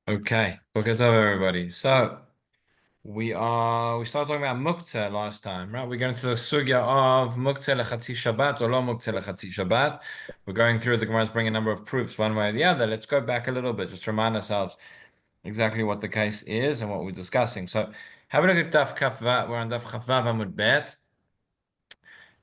Okay, book it over, everybody. So we started talking about muktzeh last time, right? We're going to the sugya of muktzeh lechatzi Shabbat or lo muktzeh lechatzi Shabbat. We're going through the Gemara's bringing a number of proofs one way or the other. Let's go back a little bit, just to remind ourselves exactly what the case is and what we're discussing. So have a look at Daf Kafva. We're on Daf Kafva Amud Bet.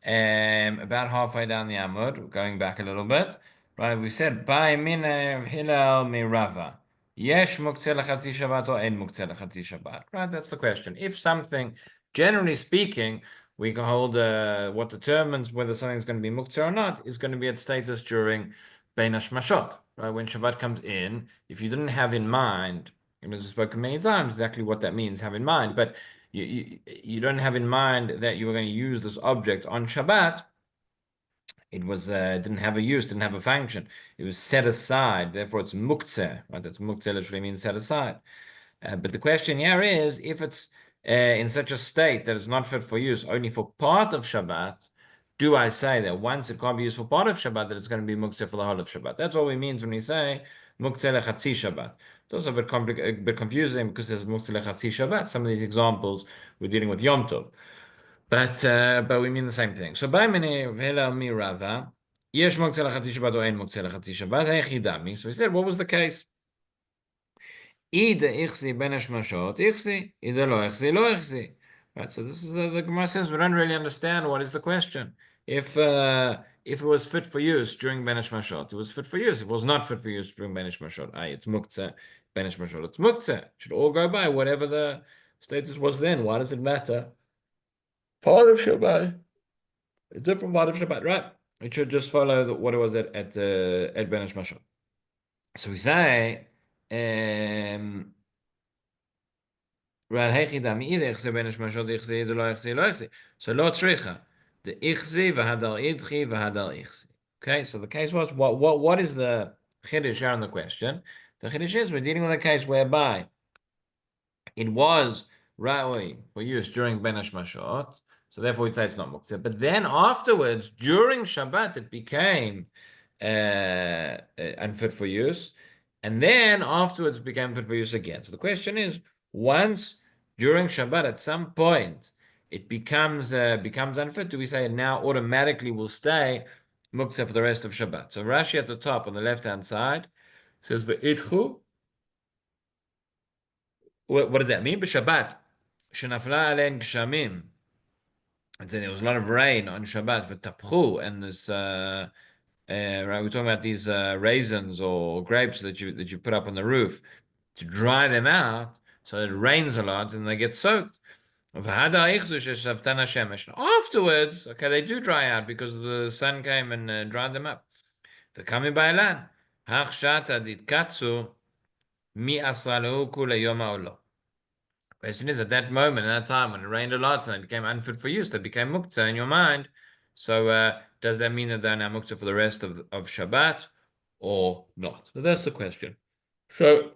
About halfway down the Amud, going back a little bit, right? We said by Mina Hillel Mirava. Yesh muktzeh lechatzi Shabbat or en muktzeh lechatzi Shabbat, right? That's the question. If something, generally speaking, we can hold what determines whether something's going to be muktzeh or not is going to be at status during Bein Hashmashot, right? When Shabbat comes in, if you didn't have in mind, and as we've spoken many times, exactly what that means, have in mind, but you don't have in mind that you were going to use this object on Shabbat. It was didn't have a use, didn't have a function. It was set aside. Therefore, it's muktzeh. Right? That's muktzeh literally means set aside. But the question here is, if it's in such a state that it's not fit for use only for part of Shabbat, do I say that once it can't be used for part of Shabbat, that it's going to be muktzeh for the whole of Shabbat? That's all we mean when we say muktzeh lechatzi Shabbat. It's also a bit confusing because there's muktzeh lechatzi Shabbat. Some of these examples we're dealing with Yom Tov. But we mean the same thing. So by mene v'hela mi Rava, yesh muktzeh lechatzi Shabbat or ein muktzeh lechatzi Shabbat, hechidami. So we said, what was the case? Ida ichsi ben hashmashot ichsi, ida lo ichsi lo ichsi. Right. So this is the Gemara says we don't really understand what is the question. If it was fit for use during ben hashmashot, it was fit for use. If it was not fit for use during ben hashmashot, it's muktzeh ben hashmashot. It's muktzeh. It should all go by whatever the status was then. Why does it matter? Part of Shabbat, a different part of Shabbat, right? It should just follow what it was at Ben Mashal. So we say, right, heichidam either ichse Ben Mashal ichse lo ichse lo ichse. So lo tzricha the ichse v'hadal idchi v'hadal ichse. Okay, so the case was what is the chiddush here on the question? The chiddush is we're dealing with a case whereby it was ra'oi for use during Ben Hashmashot, so therefore we'd say it's not muktzeh. But then afterwards, during Shabbat, it became unfit for use, and then afterwards it became fit for use again. So the question is, once during Shabbat, at some point, it becomes unfit, do we say it now automatically will stay muktzeh for the rest of Shabbat? So Rashi at the top on the left-hand side says ve'itchu. What does that mean? B'Shabbat, shenafla alein gshamim. And so there was a lot of rain on Shabbat for tapchu, and this right. We're talking about these raisins or grapes that you put up on the roof to dry them out. So it rains a lot and they get soaked. Afterwards, okay, they do dry out because the sun came and dried them up. The coming by land. Mi asalu kula yoma olo. Question is, at that moment, at that time, when it rained a lot and it became unfit for use, that became muktzah in your mind. So does that mean that they're now muktzah for the rest of Shabbat or not? So that's the question. So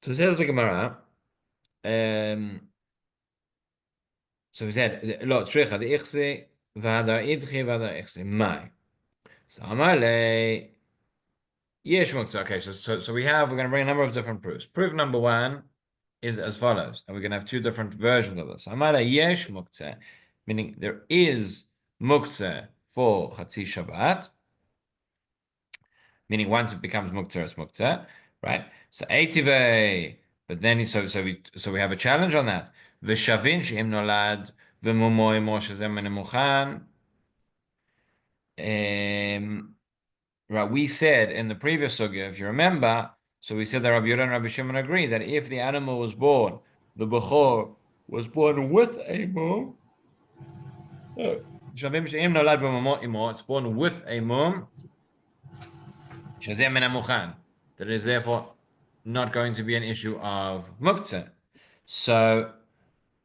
says the Gemara. So we said, lo tzricha the ichsi v'hadar idchi v'hadar ichsi mai. So amalei. Yesh muktzah. Okay, so we're going to bring a number of different proofs. Proof number one is as follows, and we're going to have two different versions of this. Amala yesh muktzeh, meaning there is muktzeh for Chatzi Shabbat, meaning once it becomes muktzeh, it's muktzeh, right? So eitivei, but then so we have a challenge on that. V'shavin she'im nolad v'mumo imo shezem menemuchan. Right, we said in the previous sugya, if you remember, so we said that Rabbi Yehuda and Rabbi Shimon agree that if the animal was born, the Bechor was born with a mum, it's born with a mum, that it is therefore not going to be an issue of muktzeh. So,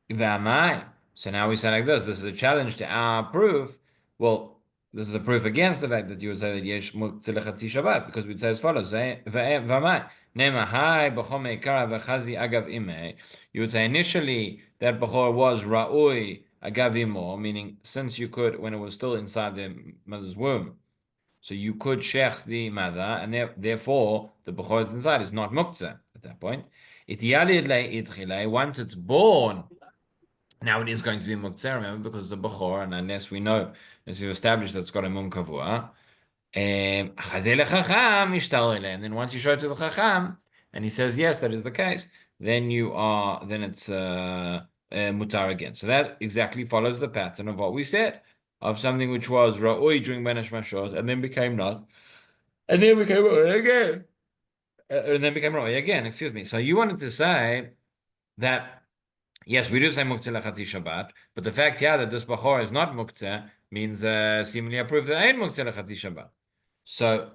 so now we say like this is a challenge to our proof. Well, this is a proof against the fact that you would say that yesh muktzeh lechatzi Shabbat, because we'd say as follows: you would say initially that bechor was ra'ui agav imo, meaning since you could when it was still inside the mother's womb, So you could shech the mother, and therefore the bechor that's inside is not muktzah at that point. Once it's born, now it is going to be muktzah, remember, because it's a bechor, and unless we know, as we established that it's got a mum kavua, and then once you show it to the chacham, and he says yes, that is the case, then it's mutar again. So that exactly follows the pattern of what we said, of something which was ra'oi during Ben Hashmashot, and then became not, and then became ra'oi again, and then became ra'oi again. Excuse me. So you wanted to say that yes, we do say muktzeh lechati Shabbat, but the fact here that this bachor is not muktzeh means seemingly a proof that ain't muktzeh lechati Shabbat. So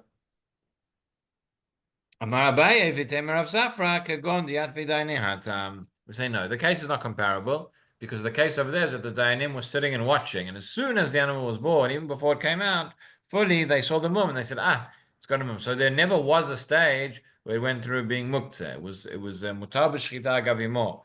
Amar Abaye v'temer of Safra kagon diat v'dayanim hatam. We say no. The case is not comparable because the case over there is that the dayanim was sitting and watching, and as soon as the animal was born, even before it came out fully, they saw the mum and they said, it's got a mum. So there never was a stage where it went through being muktzeh. It was mutar b'shchita gavimo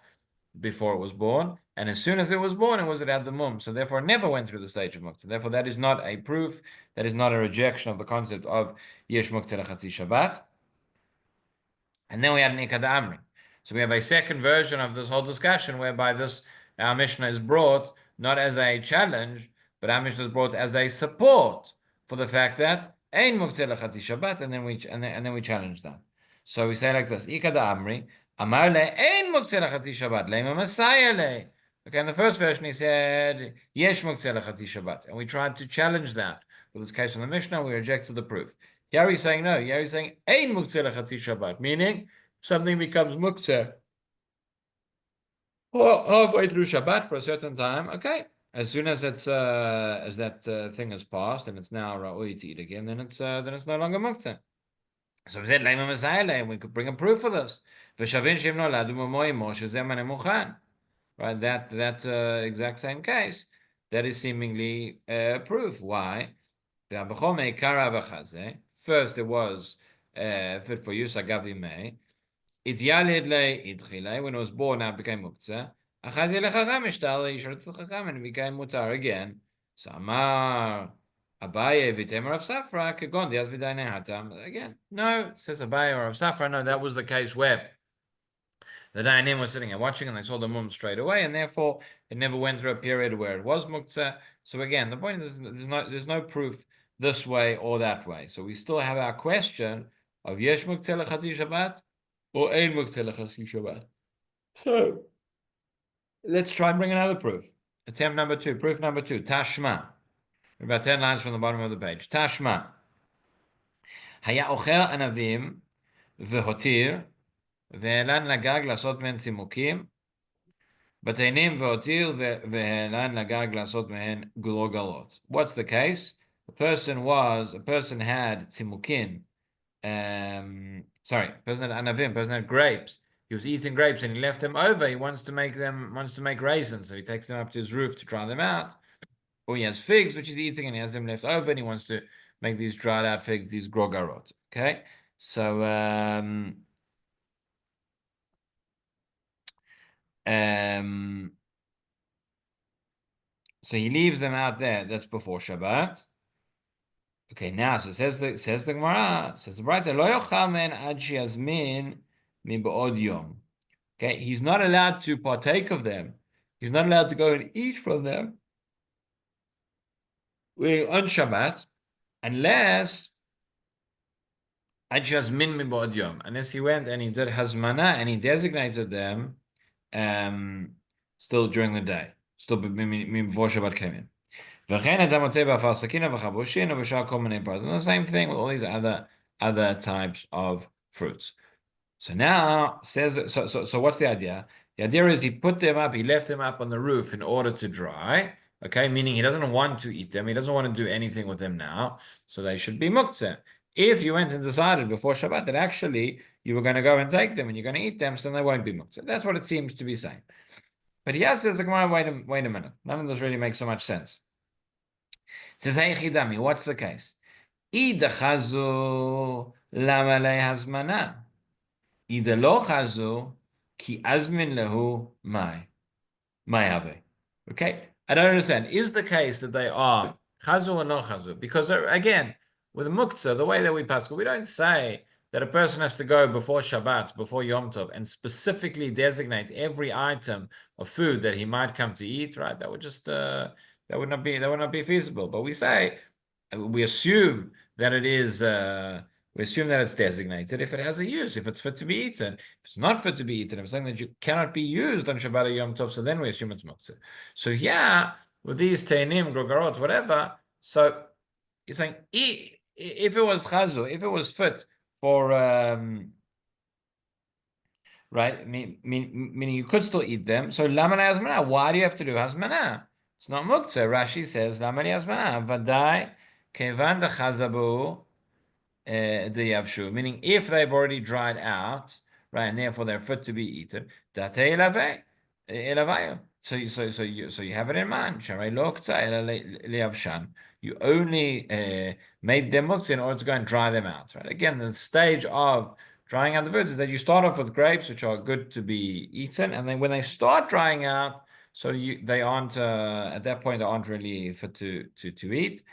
before it was born, and as soon as it was born, it had the mum. So therefore, it never went through the stage of muktzeh. Therefore, that is not a proof. That is not a rejection of the concept of yesh muktzeh lechati Shabbat. And then we had Nikad Amri. So we have a second version of this whole discussion whereby our Mishnah is brought not as a challenge, but our Mishnah is brought as a support for the fact that Ein Muktzeh Lechati Shabbat, and then we challenge that. So we say like this: Ikad Amri, Amar le Ein Muktzeh Lechati Shabbat, Lema Messiah le. Okay, in the first version he said Yesh Muktzeh Lechati Shabbat, and we tried to challenge that with this case on the Mishnah. We rejected the proof. Here he's saying no. Here he's saying Ein Muktzeh Lechati Shabbat, meaning something becomes muktzeh halfway through Shabbat for a certain time. Okay, as soon as that thing has passed and it's now ra'oi to eat again, then it's no longer muktzeh. So we said Leima Messiah, we could bring a proof for this. V'shavin shem noladu b'moy Moshe zeh maneh muchan. Right, that exact same case. That is seemingly proof. Why? First, it was fit for use. Agavi may. It yalid le idchile, when it was born, now it became muktzeh. Achazi lechacham ishtale, you showed it to the chacham, and it became mutar again. So Amar Abaye v'temer of Safra kegon diat v'dayanim hatam. Again, no, it says Abaye or of Safra. No, that was the case where the dayanim was sitting and watching, and they saw the mum straight away, and therefore it never went through a period where it was muktzeh. So again, the point is there's no proof this way or that way. So we still have our question of yesh muktzeh lechati Shabbat or ein muktzeh lechati Shabbat. So let's try and bring another proof. Attempt number 2, proof number 2, Tashma. About 10 lines from the bottom of the page. Tashma. Haya ochel anavim v'hotir והעלן לגג לעשות מהן צימוקים, בתאנים והותיר והעלן לגג לעשות מהן גלוגלות. What's the case? A person had צימוקים, a person had anavim, a person had grapes. He was eating grapes and he left them over. He wants to make raisins, so he takes them up to his roof to try them out. Or he has figs which he's eating and he has them left over and he wants to make these dried out figs, these grogarot. Okay, so so he leaves them out there. That's before Shabbat. Okay, now so says the Gemara, says the Braita, lo yochal men ad sheyazmin mi ba'od yom. Okay, he's not allowed to partake of them. He's not allowed to go and eat from them on Shabbat, unless ad sheyazmin mi ba'od yom. Unless he went and he did hazmana and he designated them still during the day, still before Shabbat came in. The same thing with all these other types of fruits. So now says so what's the idea? The idea is he put them up, he left them up on the roof in order to dry. Okay, meaning he doesn't want to eat them, he doesn't want to do anything with them now, so they should be muktzeh. If you went and decided before Shabbat that actually you were going to go and take them and you're going to eat them, so then they won't be muktzeh. That's what it seems to be saying. But he says the Gemara, wait a minute. None of this really makes so much sense. It says, hey chidami, what's the case? Ida chazu lama le hazmana. Ida lo chazu ki azmin lehu mai have. Okay, I don't understand. Is the case that they are chazu or no chazu? Because again, with a muktzah, the way that we pascal, we don't say that a person has to go before Shabbat, before Yom Tov, and specifically designate every item of food that he might come to eat, right? That would just that would not be feasible. But we say, we assume that it is we assume that it's designated if it has a use, if it's fit to be eaten. If it's not fit to be eaten, if it's something that you cannot be used on Shabbat or Yom Tov, so then we assume it's muktzah. So yeah, with these teinim, grogarot, whatever, so he's saying if it was chazu, if it was fit for right, meaning you could still eat them. So lamani hazmana, why do you have to do hazmana? It's not muktzah. Rashi says lamani hazmana vadai kevan dechazabu the yavshu, meaning if they've already dried out, right, and therefore they're fit to be eaten, date elavayu. So you have it in mind. Sharai lo k'tzah ela le'avshan. You only made them muktzah in order to go and dry them out. Right. Again, the stage of drying out the foods is that you start off with grapes, which are good to be eaten, and then when they start drying out, so they aren't at that point they aren't really fit to eat,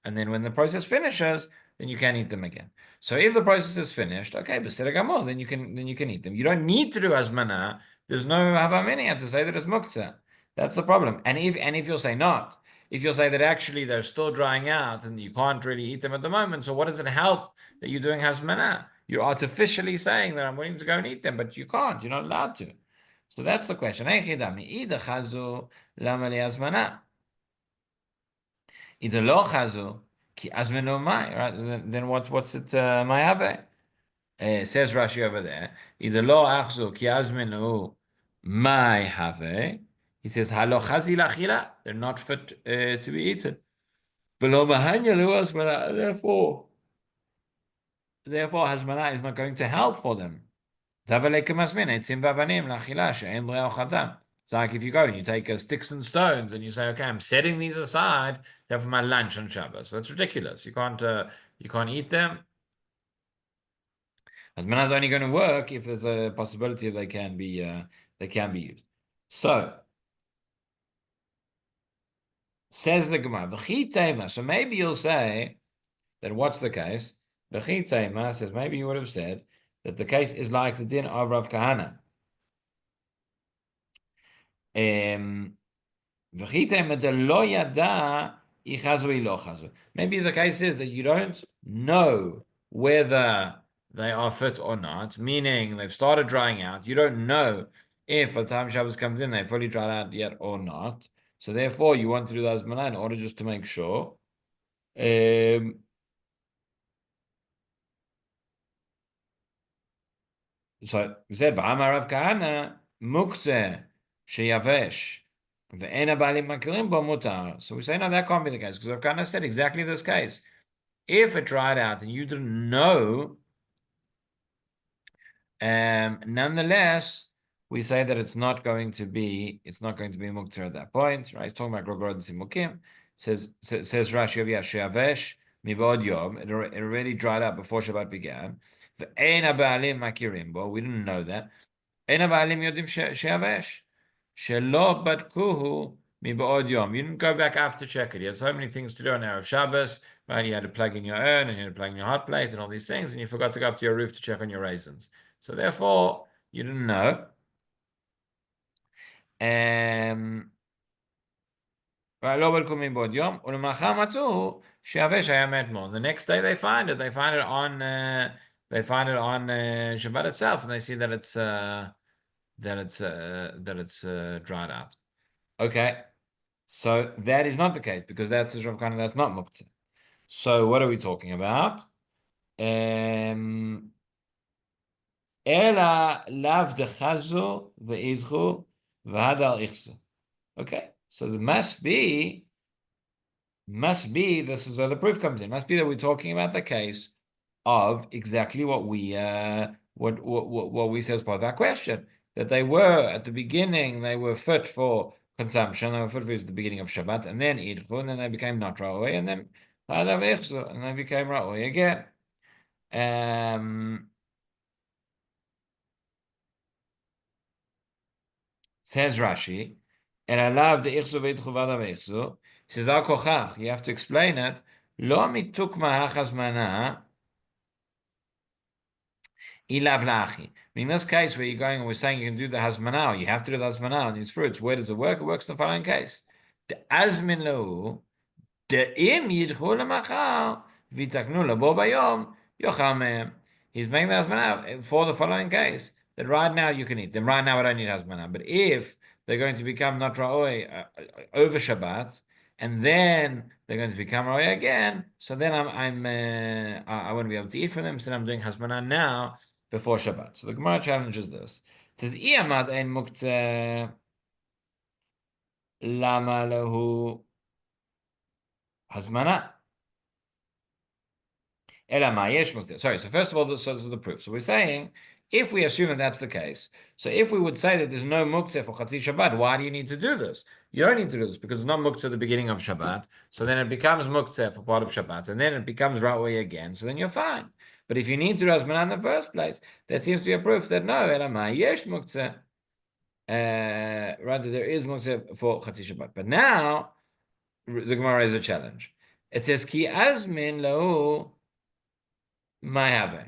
and then when the process finishes, then you can eat them again. So if the process is finished, okay, beseder gamor, then you can eat them. You don't need to do hazmana. There's no havaminiya to say that it's muktzah. That's the problem. And if you'll say not, if you'll say that actually they're still drying out and you can't really eat them at the moment, so what does it help that you're doing hazmana? You're artificially saying that I'm willing to go and eat them, but you can't. You're not allowed to. So that's the question. Either lo chazu, ki azmenu mai, right? Then what's it mayave? Says Rashi over there. Either lo achzu ki azmenu mai have. He says halo chazi lachila. They're not fit to be eaten. V'lo mahanya lo hazmana. Therefore, hazmana is not going to help for them. It's like if you go and you take sticks and stones and you say, okay, I'm setting these aside for my lunch on Shabbos. That's ridiculous. You can't eat them. Hazmana is only going to work if there's a possibility they can be used. So says the Gemara, so maybe you'll say that what's the case? The Chitema says maybe you would have said that the case is like the din of Rav Kahana. Maybe the case is that you don't know whether they are fit or not, meaning they've started drying out. You don't know if by the time Shabbos comes in, they're fully dried out yet or not. So therefore, you want to do those manah in order just to make sure. So we said, "V'amar Rav Kahana muktzeh sheyavesh ve'ena ba'alim makrim bo mutar." So we say, no, that can't be the case because Rav Kahana said exactly this case. If it dried out and you didn't know, nonetheless, we say that it's not going to be muktzeh at that point, right? It's talking about grogor and simukim. Says Rashi of sheyavesh mibod yom. It already dried out before Shabbat began. Ve'ena ba'alim makirim bo. We didn't know that. אין הבעלים יודעים שיבש, שלא בדקוהו מבעוד יום. You didn't go back after check it. You had so many things to do on Erev Shabbos, right? You had to plug in your urn, and you had to plug in your hot plate, and all these things, and you forgot to go up to your roof to check on your raisins. So therefore, you didn't know. לא בדקו מבעוד יום, ולמחר מצאו שיבש היה מאתמול. The next day they find it on Shabbat itself, and they see that it's dried out. Okay, so that is not the case because that's Rav Kahana, that's not muktzah. So what are we talking about? Ela lav dechazu ve'idchu v'hadal ichzu. Okay, so there must be. This is where the proof comes in. Must be that we're talking about the case of exactly what we said as part of our question, that they were at the beginning, they were fit for consumption, they were fit for use at the beginning of Shabbat, and then idchu, and then they became not ra'oi, and then and they became ra'oi again. Says Rashi, and I love the ichzu ve'idchu v'adav ichzu. Says al kochach, you have to explain it Lo mitukma hachazmana ilav lachi. In this case where you're going and we're saying you can do the hazmana, you have to do the hazmana on these fruits. Where does it work? It works in the following case. The azmin lahu. De'im yidchu lemachar v'yitaknu labo bayom yochal mehem. He's making the hazmana for the following case, that right now you can eat them. Right now I don't need hazmana. But if they're going to become not ra'oi over Shabbat, and then they're going to become ra'oi again, so then I won't be able to eat from them. So then I'm doing hazmana now before Shabbat. So the Gemara challenges this. It says, "Iyamad ein muktzeh lama lehu hazmana." Sorry, so first of all, this is the proof. So we're saying, if we assume that that's the case, so if we would say that there's no muktzeh for Chatzi Shabbat, why do you need to do this? You don't need to do this because it's not muktzeh at the beginning of Shabbat, so then it becomes muktzeh for part of Shabbat, and then it becomes Ra'oi again, so then you're fine. But if you need to do Hazmanah in the first place, that seems to be a proof that no, Elamai yesh muktzeh, rather there is muktzeh for Chatzi Shabbat. But now, the Gemara is a challenge. It says, Ki azmin lahu my have.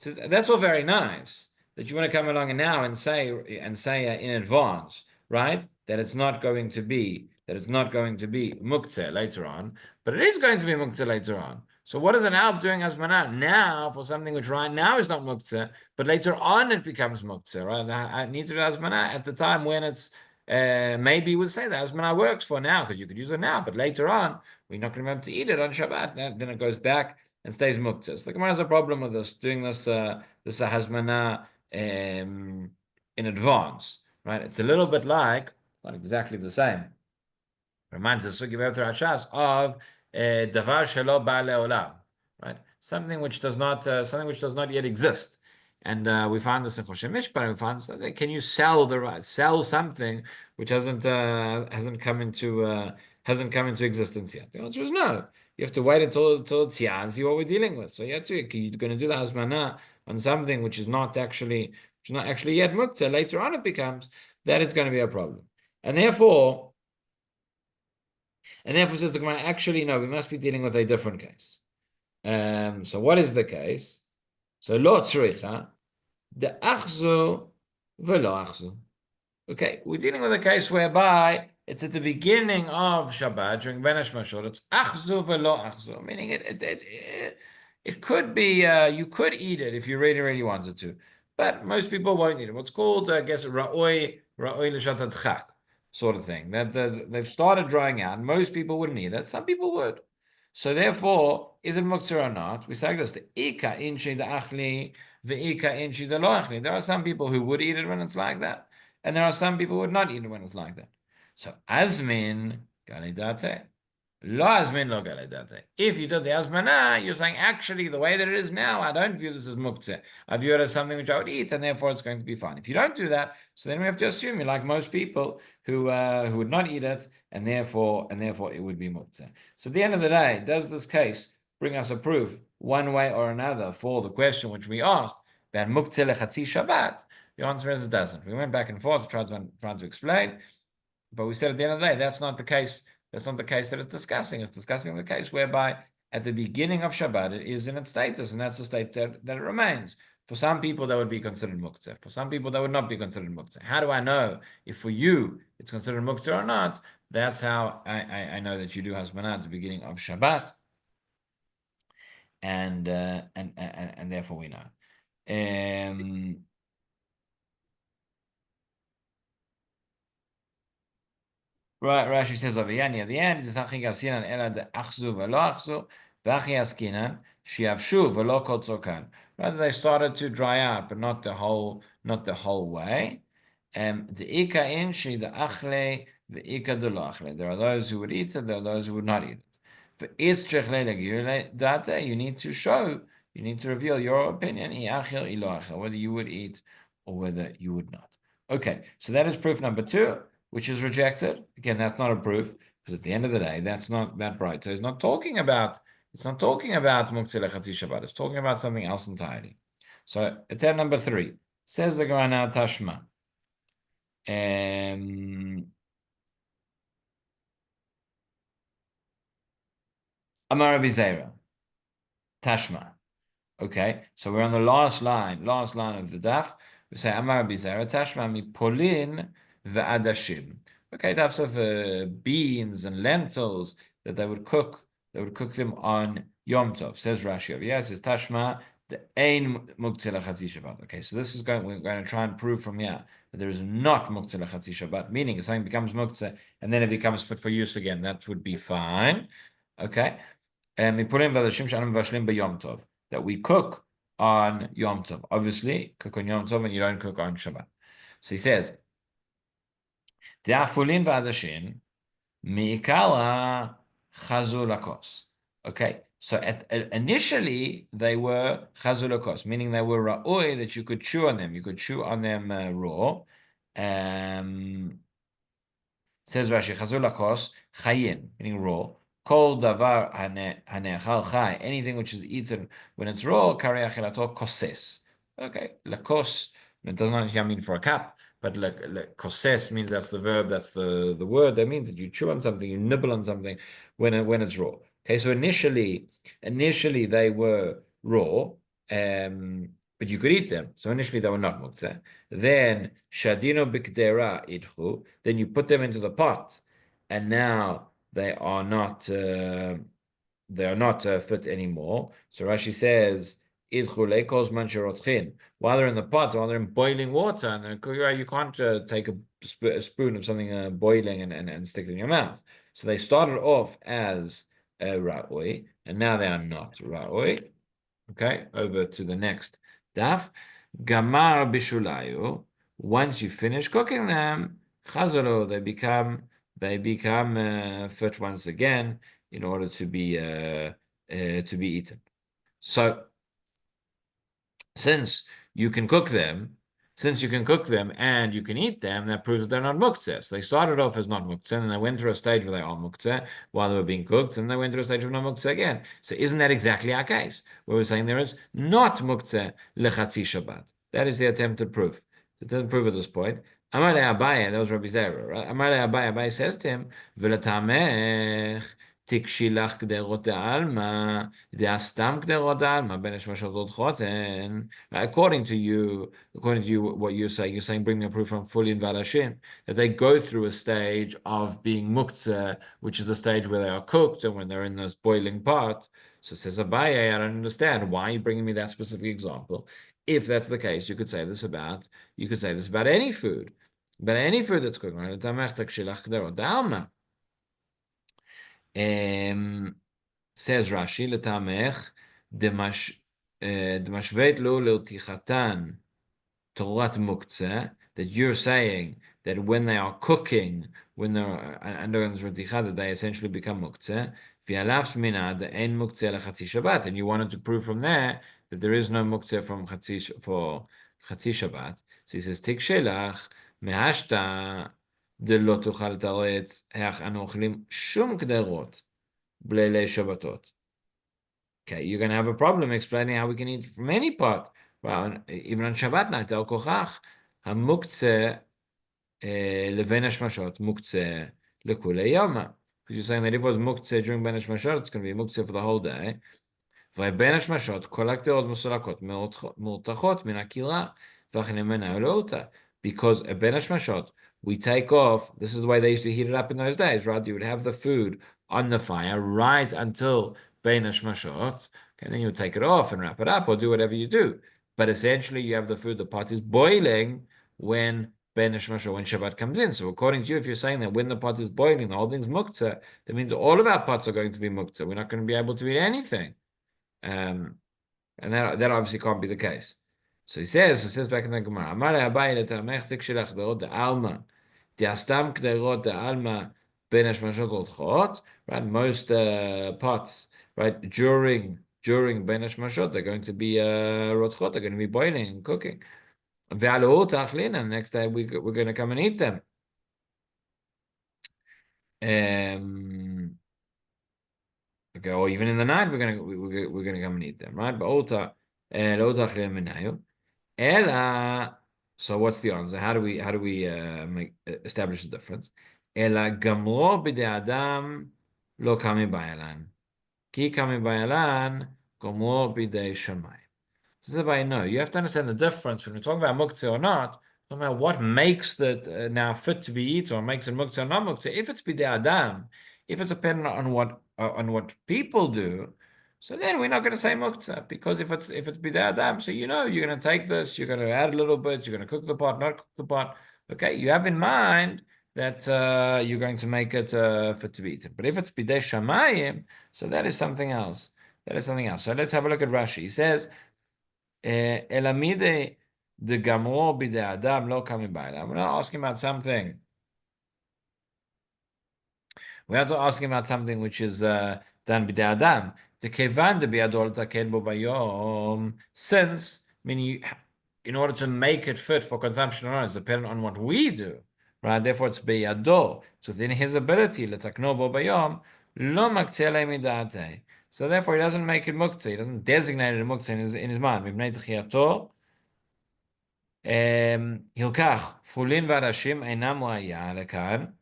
So that's all very nice that you want to come along and now and say in advance, right, that it's not going to be muktzeh later on, but it is going to be muktzeh later on. So what does it help doing hazmanah now for something which right now is not muktzeh, but later on it becomes muktzeh, right? I need to do hazmanah at the time when it's maybe you would say that hazmanah works for now because you could use it now, but later on we're not going to be able to eat it on Shabbat. Then it goes back and stays muktzah. So the Gemara has a problem with this, doing this hazmanah in advance, right? It's a little bit like, not exactly the same. Reminds us of davar shelo ba leolam, right? Something which does not yet exist. And we find this in Choshen Mishpat. We find that can you sell something which hasn't come into existence yet? The answer is no. You have to wait until it's here and see what we're dealing with. So you're going to do the hazmanah on something which is not actually yet muktzah. Later on, it becomes that it's going to be a problem, and therefore says the Gemara. Actually, no, we must be dealing with a different case. So what is the case? So lo tzricha de achzu velo achzu. Okay, we're dealing with a case whereby it's at the beginning of Shabbat during Ben Hashmashot. It's achzu velo achzu, meaning it could be you could eat it if you really wanted to, but most people won't eat it. What's called, I guess, ra'oi l'shatat chak sort of thing. That they've started drying out. Most people wouldn't eat it. Some people would. So therefore, is it muktzah or not? We say this: the ika inchi the achli, the ika inchi the lo achli. There are some people who would eat it when it's like that. And there are some people who would not eat it when it's like that. So azmin galidate, lo azmin lo galidate. If you did the azmana, you're saying actually the way that it is now, I don't view this as muktzeh. I view it as something which I would eat, and therefore it's going to be fine. If you don't do that, so then we have to assume you're like most people who would not eat it, and therefore it would be muktzeh. So at the end of the day, does this case bring us a proof one way or another for the question which we asked about muktzeh lechatzi Shabbat? The answer is it doesn't. We went back and forth trying to explain, but we said at the end of the day, that's not the case. That's not the case that it's discussing. It's discussing the case whereby at the beginning of Shabbat it is in its status, and that's the state that it remains. For some people, that would be considered muktzeh. For some people, that would not be considered muktzeh. How do I know if for you it's considered muktzeh or not? That's how I know that you do hazmanah at the beginning of Shabbat, and therefore we know. Right, Rashi says over here near the end, it says Hachi Gasinan Ela de Achzu velo Achzu, Vachi Askinan, Shiavshu velo Kotzokan. Right, they started to dry out, but not the whole way. The Ika Inshi, the Achle, the Ika de lo Achle. There are those who would eat it, there are those who would not eat it. For Itztrech Lelegir Date, you need to reveal your opinion, whether you would eat or whether you would not. Okay, so that is proof number 2, which is rejected. Again, that's not a proof, because at the end of the day, that's not that bright. So it's not talking about muktzeh lechatzi Shabbat. It's talking about something else entirely. So attempt number 3 says the Gemara now Tashma. Amar Rabbi Zera, Tashma. Okay, so we're on the last line of the daf. We say Amar Bizera Tashma mi Polin ve'adashim. Okay, types of beans and lentils that they would cook. They would cook them on Yom Tov. Says Rashi over here. Says Tashma the ein muktzeh lechatzi Shabbat. Okay, so this is going. We're going to try and prove from here that there is not muktzeh lechatzi Shabbat. Meaning, if something becomes muktzeh and then it becomes fit for use again, that would be fine. Okay. And we put in Yom Tov that we cook on Yom Tov. Obviously, cook on Yom Tov and you don't cook on Shabbat. So he says, De'afulin v'adashin mi'ikala chazulakos. Okay, so initially they were chazulakos, meaning they were ra'oi, that you could chew on them. You could chew on them raw. Says Rashi, chazulakos chayin, meaning raw. Kol davar haneachal chai, anything which is eaten when it's raw, karei achilato koses. Okay, lakos, it does not mean for a cup, but koses means that's the verb, that's the word. That means that you chew on something, you nibble on something when it's raw. Okay, so initially they were raw, but you could eat them. So initially they were not muktzeh. Then shadino bikdera idchu. Then you put them into the pot, and now they are not fit anymore. So Rashi says idchu lekos mancherotchin. While they're in the pot, while they're in boiling water, and you can't take a spoon of something boiling and stick it in your mouth. So they started off as ra'oi, and now they are not ra'oi. Okay, over to the next daf. Gamar bishulayu. Once you finish cooking them, chazalo, they become fit once again in order to be eaten. So since you can cook them and you can eat them, that proves that they're not muktzeh. So they started off as not muktzeh, and they went through a stage where they are muktzeh while they were being cooked, and they went through a stage of not muktzeh again. So isn't that exactly our case? Where we're saying there is not muktzeh lechatzi Shabbat. That is the attempted proof. It doesn't prove at this point. Amar Abaye, that was Rabbi Zera, right? Amar Abaye says to him, "V'letamech tikshilach kderot alma, de'astam kderot alma, ben eshmashot choten." According to you, what you're saying, bring me a proof from Fulin Vadashim, that they go through a stage of being muktzeh, which is the stage where they are cooked and when they're in this boiling pot. So says Abaye, I don't understand. Why are you bringing me that specific example? If that's the case, you could say this about any food. But any food that's cooking, right? Says Rashi, letamech demashvet lo leutichatan Torat muktzeh, that you're saying that when they are cooking, when they're undergoing this reticha, that they essentially become muktzeh. V'yalav mina the ein muktzeh lechatzi Shabbat, and you wanted to prove from there that there is no muktzeh for chatzi Shabbat. So he says, Tik shelach mehashta de lo tuchal taretz heach anu ochlim shum kderot b'leilei Shabbatot. Okay, you're going to have a problem explaining how we can eat from any pot. Well, even on Shabbat night, al kochach hamuktzeh leven hashmashot muktzeh lekulei yoma. Because you're saying that if it was muktzeh during ben hashmashot, it's going to be muktzeh for the whole day. ובין השמשות, כל הגדרות מסולקות מורתחות מן הקירה, והכנמנה לא אותה. Because a ben hashmashot, we take off, this is the way they used to heat it up in those days, right? You would have the food on the fire right until ben hashmashot, okay, then you would take it off and wrap it up or do whatever you do. But essentially you have the food, the pot is boiling when ben hashmashot, when Shabbat comes in. So according to you, if you're saying that when the pot is boiling, the whole thing's muktzeh, that means all of our pots are going to be muktzeh. We're not going to be able to eat anything. And that obviously can't be the case. So it says back in the Gemara, Amar Abaye letamech tikshilach derot de'alma, de'astam kderot de'alma ben hashmashot rotchot. Right, most pots, right, during ben hashmashot, they're going to be rotchot, they're going to be boiling and cooking. Ve'alu tachlin, and next day we're going to come and eat them. Okay, or even in the night we're gonna come and eat them, right? But so what's the answer? How do we establish the difference? Ela gamro b'de adam lo kami ba'elan. Ki kami bayalan gomo bidei shamayim. This is about no. You have to understand the difference when we're talking about muktzah or not. Talking about what makes that now fit to be eaten or makes it muktzah or not muktzah. If it's bidei adam, if it's dependent on what people do, so then we're not going to say muktzah, because if it's bidei adam, so you're going to take this, you're going to add a little bit, you're going to cook the pot, not cook the pot. Okay, you have in mind that you're going to make it fit to be eaten. But if it's bidei shamayim, so that is something else. That is something else. So let's have a look at Rashi. He says, Elamide de gamro bide adam lo kami baila. We're not asking about something. We're not asking about something which is done bide adam. The kevan de biadol taken bo bayom. Since, meaning, in order to make it fit for consumption or not, it's dependent on what we do, right? Therefore, it's biyado. So within his ability, letakno bo bayom lo maktzele midate. So therefore, he doesn't make it muktzah. He doesn't designate it a muktzah in his mind. Mibnei tchiyato. Hilkach fulin varashim einam raya lekan,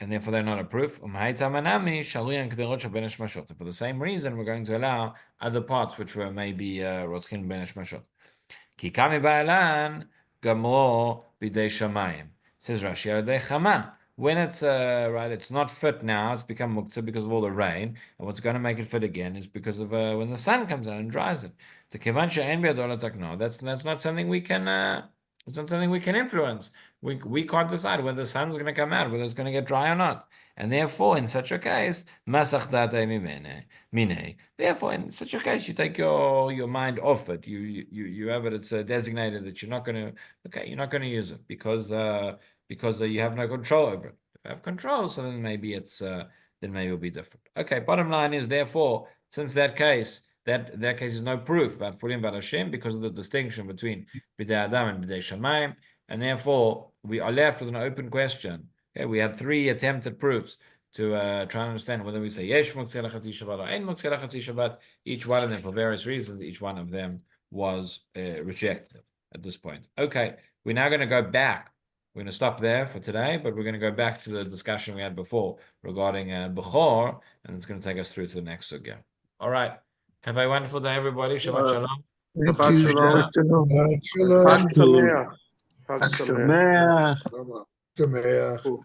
and therefore they're not a proof. Umhayta manami shalian kderot shel benesh mashot. For the same reason, we're going to allow other parts which were maybe rotchin benesh mashot. Ki kami ba'alan gamro bidei shamayim. Says Rashi, adei chama. When it's right, it's not fit now. It's become muktzah because of all the rain, and what's going to make it fit again is because of when the sun comes out and dries it. The kevan she'en bi'adol takno. That's not something we can. It's not something we can influence. We can't decide whether the sun's going to come out, whether it's going to get dry or not. And therefore, in such a case, masach datei mine. Therefore, in such a case, you take your mind off it. You have it. It's designated that you're not going to use it because you have no control over it. If you have control, so then maybe it'll be different. Okay. Bottom line is, therefore, since that case is no proof about Fulim Varashim because of the distinction between Bidei Adam and Bidei Shamayim, and therefore we are left with an open question. Okay, we had 3 attempted proofs to try and understand whether we say Yesh Muktzeh L'Chatzi Shabbat or Ein Muktzeh L'Chatzi Shabbat. Each one of them, for various reasons, each one of them was rejected at this point. Okay, we're now going to go back. We're going to stop there for today, but we're going to go back to the discussion we had before regarding Bechor, and it's going to take us through to the next sugya. All right. Have a wonderful day, everybody. Shabbat shalom. Shabbat shalom. Shabbat shalom. Chag Sameach. Chag Sameach.